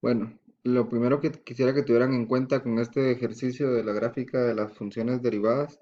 Bueno, lo primero que quisiera que tuvieran en cuenta con este ejercicio de la gráfica de las funciones derivadas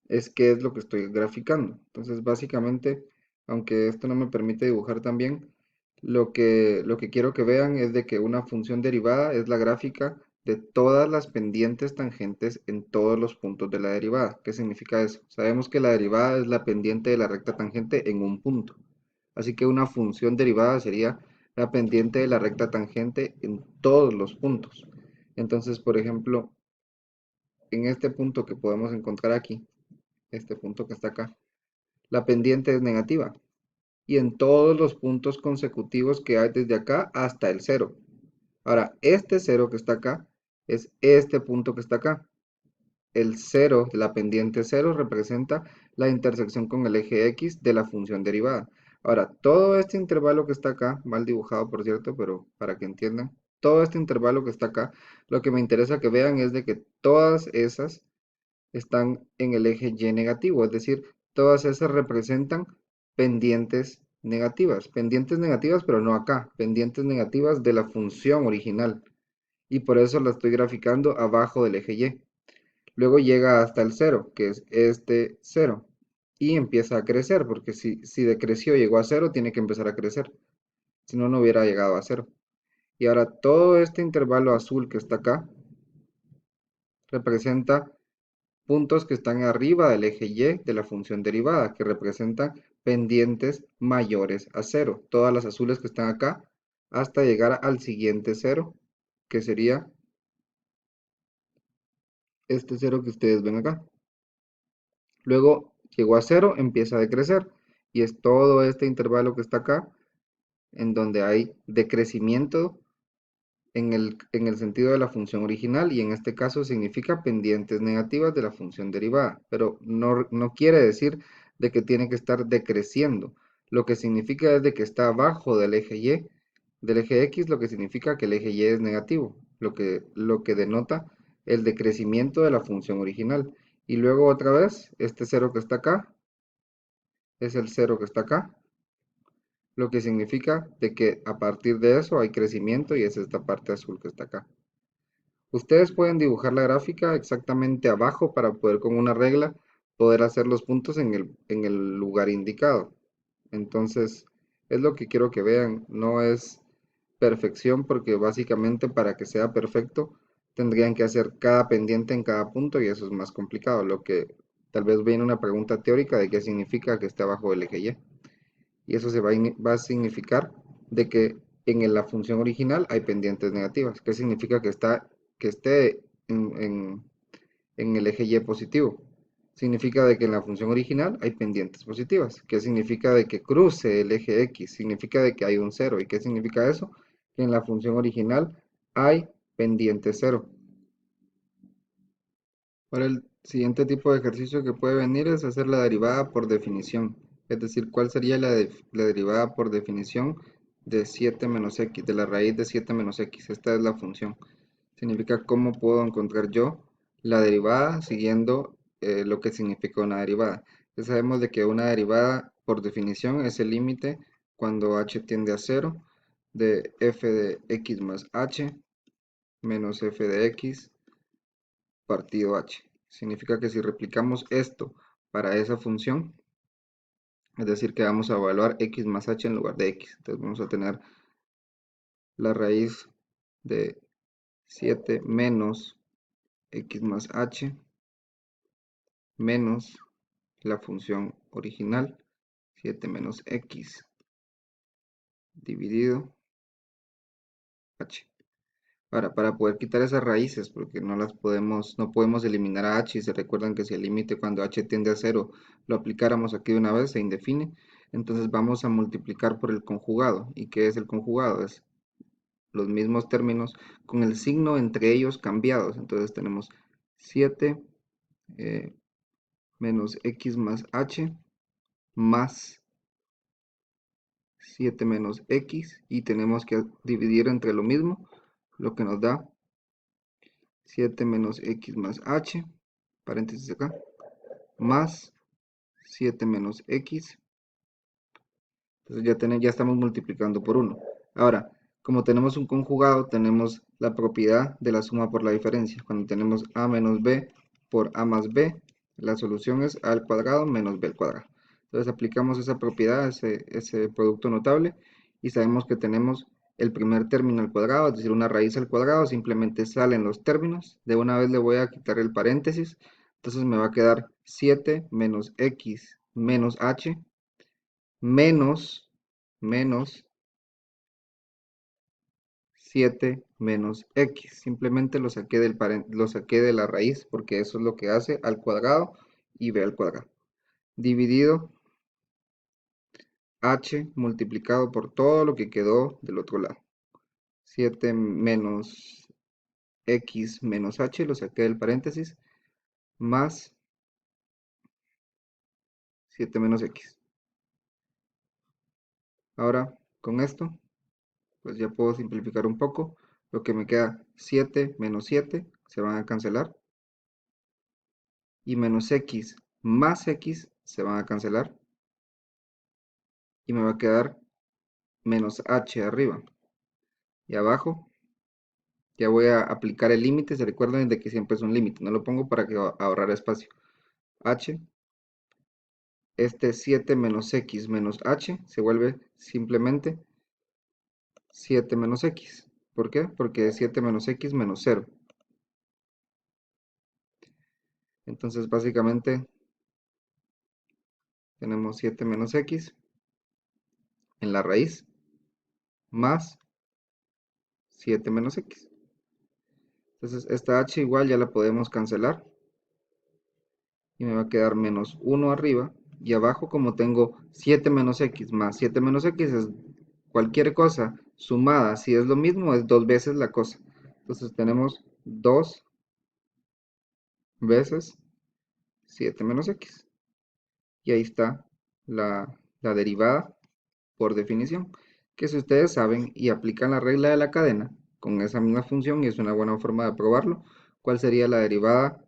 es qué es lo que estoy graficando. Entonces, básicamente, aunque esto no me permite dibujar tan bien, lo que quiero que vean es de que una función derivada es la gráfica de todas las pendientes tangentes en todos los puntos de la derivada. ¿Qué significa eso? Sabemos que la derivada es la pendiente de la recta tangente en un punto. Así que una función derivada sería la pendiente de la recta tangente en todos los puntos. Entonces, por ejemplo, en este punto que podemos encontrar aquí, este punto que está acá, la pendiente es negativa. Y en todos los puntos consecutivos que hay desde acá hasta el cero. Ahora, este cero que está acá es este punto que está acá. El cero de la pendiente cero representa la intersección con el eje X de la función derivada. Ahora, todo este intervalo que está acá, mal dibujado por cierto, pero para que entiendan, todo este intervalo que está acá, lo que me interesa que vean es de que todas esas están en el eje Y negativo, es decir, todas esas representan pendientes negativas, pero no acá, pendientes negativas de la función original, y por eso la estoy graficando abajo del eje Y. Luego llega hasta el cero, que es este cero, y empieza a crecer, porque si decreció, llegó a cero, tiene que empezar a crecer, si no, no hubiera llegado a cero. Y ahora todo este intervalo azul que está acá representa puntos que están arriba del eje Y de la función derivada, que representan pendientes mayores a cero. Todas las azules que están acá, hasta llegar al siguiente cero, que sería este cero que ustedes ven acá. Luego llegó a cero, empieza a decrecer, y es todo este intervalo que está acá, en donde hay decrecimiento en el sentido de la función original, y en este caso significa pendientes negativas de la función derivada, pero no quiere decir de que tiene que estar decreciendo. Lo que significa es de que está abajo del eje Y, del eje X, lo que significa que el eje Y es negativo, lo que denota el decrecimiento de la función original. Y luego otra vez, este cero que está acá, es el cero que está acá, lo que significa de que a partir de eso hay crecimiento, y es esta parte azul que está acá. Ustedes pueden dibujar la gráfica exactamente abajo para poder con una regla poder hacer los puntos en el lugar indicado. Entonces, es lo que quiero que vean. No es perfección porque básicamente para que sea perfecto tendrían que hacer cada pendiente en cada punto y eso es más complicado. Lo que tal vez viene una pregunta teórica de qué significa que esté abajo del eje Y. Y eso va a significar de que la función original hay pendientes negativas. ¿Qué significa que esté en el eje Y positivo? Significa de que en la función original hay pendientes positivas. ¿Qué significa de que cruce el eje X? Significa de que hay un cero. ¿Y qué significa eso? Que en la función original hay pendiente cero. Ahora el siguiente tipo de ejercicio que puede venir es hacer la derivada por definición. Es decir, ¿cuál sería la derivada por definición de 7 menos x, de la raíz de 7 menos x? Esta es la función. Significa cómo puedo encontrar yo la derivada siguiendo lo que significa una derivada. Ya sabemos de que una derivada por definición es el límite cuando h tiende a cero de f de x más h menos f de x partido h. Significa que si replicamos esto para esa función, es decir, que vamos a evaluar x más h en lugar de x. Entonces vamos a tener la raíz de 7 menos x más h menos la función original, 7 menos x dividido h. Ahora, para poder quitar esas raíces, porque no podemos eliminar a h, y se recuerdan que si el límite cuando h tiende a cero lo aplicáramos aquí de una vez, se indefine, entonces vamos a multiplicar por el conjugado. ¿Y qué es el conjugado? Es los mismos términos con el signo entre ellos cambiados. Entonces tenemos 7 menos x más h más 7 menos x, y tenemos que dividir entre lo mismo, lo que nos da 7 menos x más h, paréntesis acá, más 7 menos x. Entonces ya estamos multiplicando por 1. Ahora, Como tenemos un conjugado, tenemos la propiedad de la suma por la diferencia. Cuando tenemos a menos b por a más b, la solución es a al cuadrado menos b al cuadrado. Entonces aplicamos esa propiedad, ese producto notable, y sabemos que tenemos el primer término al cuadrado, es decir, una raíz al cuadrado, simplemente salen los términos. De una vez le voy a quitar el paréntesis, entonces me va a quedar 7 menos x menos h menos 7 menos x. Simplemente lo saqué de la raíz porque eso es lo que hace al cuadrado y b al cuadrado. Dividido h multiplicado por todo lo que quedó del otro lado. 7 menos x menos h, lo saqué del paréntesis, más 7 menos x. Ahora, con esto, pues ya puedo simplificar un poco. Lo que me queda 7 menos 7 se van a cancelar. Y menos x más x se van a cancelar. Y me va a quedar menos h arriba. Y abajo ya voy a aplicar el límite. Se recuerden de que siempre es un límite. No lo pongo para que ahorrar espacio. H, este 7 menos x menos h se vuelve simplemente 7 menos x. ¿Por qué? Porque es 7 menos x menos 0. Entonces básicamente tenemos 7 menos x en la raíz más 7 menos x. Entonces esta h igual ya la podemos cancelar. Y me va a quedar menos 1 arriba. Y abajo, como tengo 7 menos x más 7 menos x, es cualquier cosa sumada. Si es lo mismo, es dos veces la cosa. Entonces tenemos 2 veces 7 menos x. Y ahí está la derivada por definición. Que si ustedes saben y aplican la regla de la cadena con esa misma función, y es una buena forma de probarlo, ¿cuál sería la derivada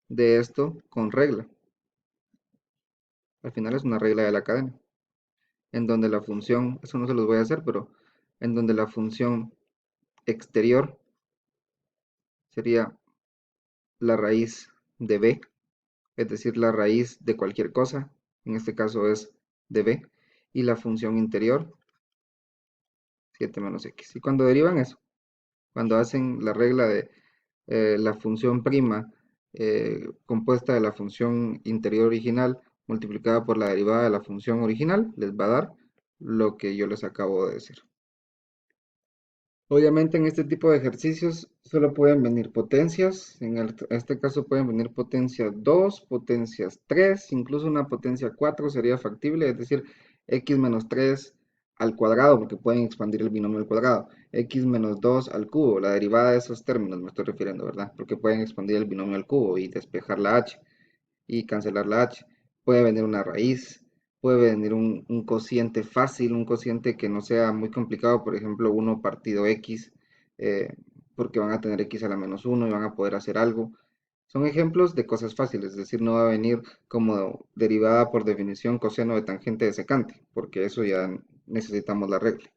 de esto con regla? Al final es una regla de la cadena, en donde la función, eso no se los voy a hacer, pero en donde la función exterior sería la raíz de b, es decir, la raíz de cualquier cosa, en este caso es de b, y la función interior, 7 menos x. Y cuando derivan eso, cuando hacen la regla de la función prima compuesta de la función interior original multiplicada por la derivada de la función original, les va a dar lo que yo les acabo de decir. Obviamente en este tipo de ejercicios solo pueden venir potencias, este caso pueden venir potencias 2, potencias 3, incluso una potencia 4 sería factible, es decir, x menos 3 al cuadrado, porque pueden expandir el binomio al cuadrado, x menos 2 al cubo, la derivada de esos términos me estoy refiriendo, ¿verdad? Porque pueden expandir el binomio al cubo y despejar la h y cancelar la h. Puede venir una raíz, puede venir un cociente fácil, un cociente que no sea muy complicado, por ejemplo, 1 partido x, eh, porque van a tener x a la menos 1 y van a poder hacer algo. Son ejemplos de cosas fáciles, es decir, no va a venir como derivada por definición coseno de tangente de secante, porque eso ya necesitamos la regla.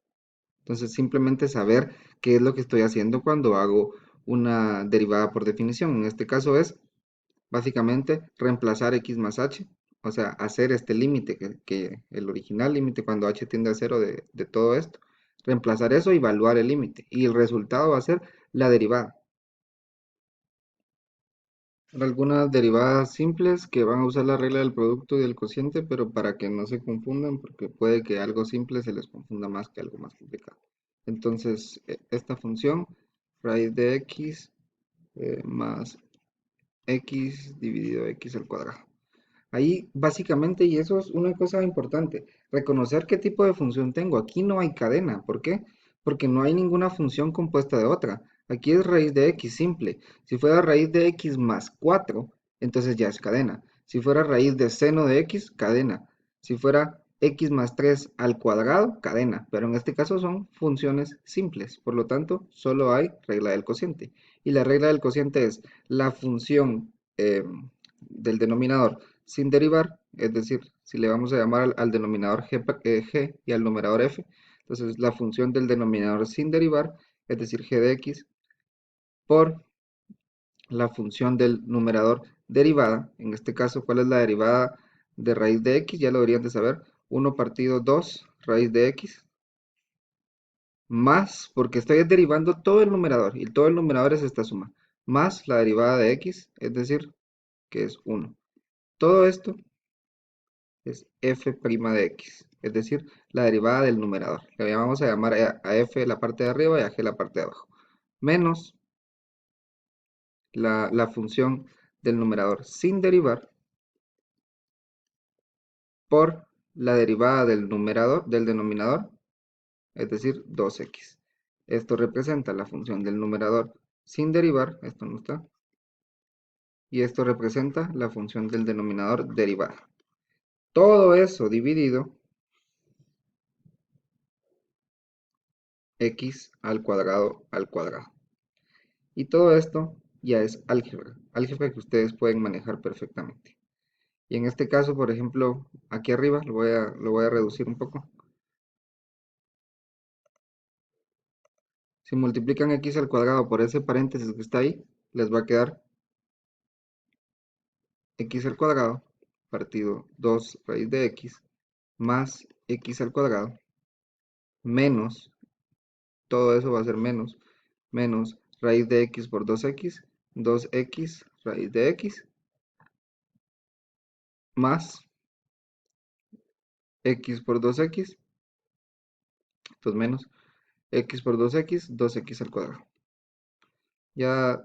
Entonces, simplemente saber qué es lo que estoy haciendo cuando hago una derivada por definición. En este caso es básicamente reemplazar x más h, o sea, hacer este límite, que el original límite cuando h tiende a 0 de todo esto, reemplazar eso y evaluar el límite, y el resultado va a ser la derivada. Algunas derivadas simples que van a usar la regla del producto y del cociente, pero para que no se confundan, porque puede que algo simple se les confunda más que algo más complicado. Entonces, esta función, raíz de x más x dividido x al cuadrado. Ahí básicamente, y eso es una cosa importante, reconocer qué tipo de función tengo. Aquí no hay cadena. ¿Por qué? Porque no hay ninguna función compuesta de otra. Aquí es raíz de x simple. Si fuera raíz de x más 4, entonces ya es cadena. Si fuera raíz de seno de x, cadena. Si fuera x más 3 al cuadrado, cadena. Pero en este caso son funciones simples. Por lo tanto, solo hay regla del cociente. Y la regla del cociente es la función del denominador sin derivar, es decir, si le vamos a llamar al denominador g y al numerador f, Entonces la función del denominador sin derivar, es decir, g de x, por la función del numerador derivada. En este caso, ¿cuál es la derivada de raíz de x? Ya lo deberían de saber. 1 partido 2 raíz de x más, porque estoy derivando todo el numerador, y todo el numerador es esta suma, más la derivada de x, es decir, que es 1. Todo esto es f' de x, es decir, la derivada del numerador. Le vamos a llamar a f la parte de arriba y a g la parte de abajo. Menos la función del numerador sin derivar por la derivada del numerador, del denominador, es decir, 2x. Esto representa la función del numerador sin derivar, esto no está, y esto representa la función del denominador derivada. Todo eso dividido x al cuadrado al cuadrado. Y todo esto ya es álgebra, álgebra que ustedes pueden manejar perfectamente. Y en este caso, por ejemplo, aquí arriba lo voy a reducir un poco. Si multiplican x al cuadrado por ese paréntesis que está ahí, les va a quedar x al cuadrado partido 2 raíz de x más x al cuadrado menos, todo eso va a ser menos raíz de x por 2x, 2x raíz de x más x por 2x, entonces menos x por 2x, 2x al cuadrado. Ya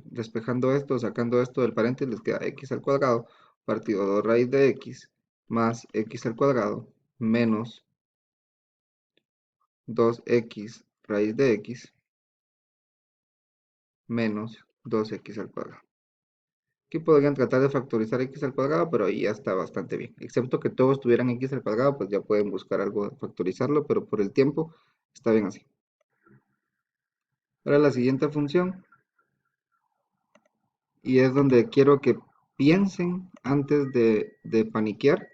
despejando esto, sacando esto del paréntesis, les queda x al cuadrado partido 2 raíz de x más x al cuadrado menos 2x raíz de x menos 2x al cuadrado. Aquí podrían tratar de factorizar x al cuadrado, pero ahí ya está bastante bien. Excepto que todos tuvieran x al cuadrado, pues ya pueden buscar algo de factorizarlo, pero por el tiempo está bien así. Ahora la siguiente función, y es donde quiero que piensen antes de paniquear.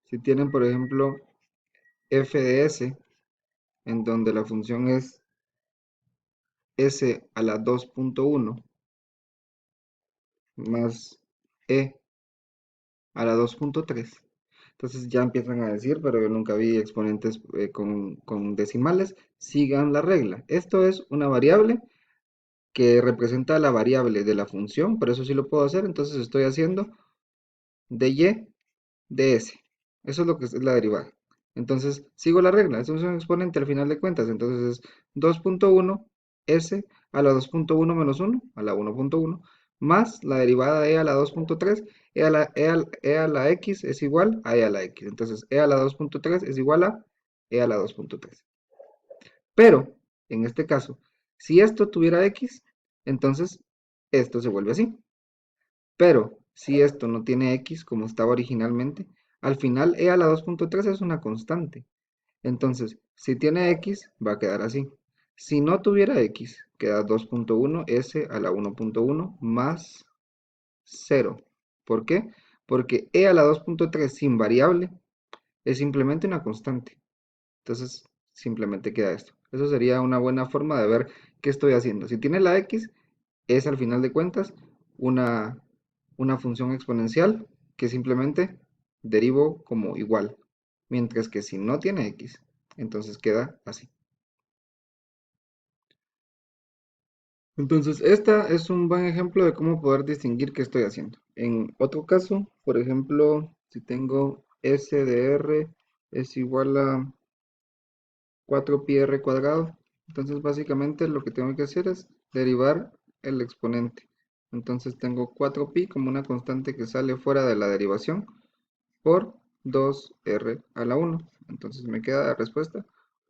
Si tienen, por ejemplo, f de s, en donde la función es s a la 2.1 más e a la 2.3. Entonces ya empiezan a decir, pero yo nunca vi exponentes con decimales. Sigan la regla. Esto es una variable que representa la variable de la función, por eso sí lo puedo hacer. Entonces estoy haciendo de y de s. Eso es lo que es la derivada. Entonces sigo la regla. Esto es un exponente al final de cuentas. Entonces es 2.1 s a la 2.1 menos 1 a la 1.1 más la derivada de e a la 2.3, e a la x es igual a e a la x. Entonces e a la 2.3 es igual a e a la 2.3. Pero, en este caso, si esto tuviera x, entonces esto se vuelve así. Pero, si esto no tiene x como estaba originalmente, al final e a la 2.3 es una constante. Entonces, si tiene x, va a quedar así. Si no tuviera x, queda 2.1 s a la 1.1 más 0. ¿Por qué? Porque e a la 2.3 sin variable es simplemente una constante. Entonces, simplemente queda esto. Eso sería una buena forma de ver qué estoy haciendo. Si tiene la x, es al final de cuentas una función exponencial que simplemente derivo como igual. Mientras que si no tiene x, entonces queda así. Entonces, esta es un buen ejemplo de cómo poder distinguir qué estoy haciendo. En otro caso, por ejemplo, si tengo s de r es igual a 4πr cuadrado, entonces básicamente lo que tengo que hacer es derivar el exponente. Entonces tengo 4pi como una constante que sale fuera de la derivación por 2r a la 1. Entonces me queda la respuesta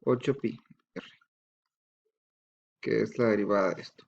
8πr, que es la derivada de esto.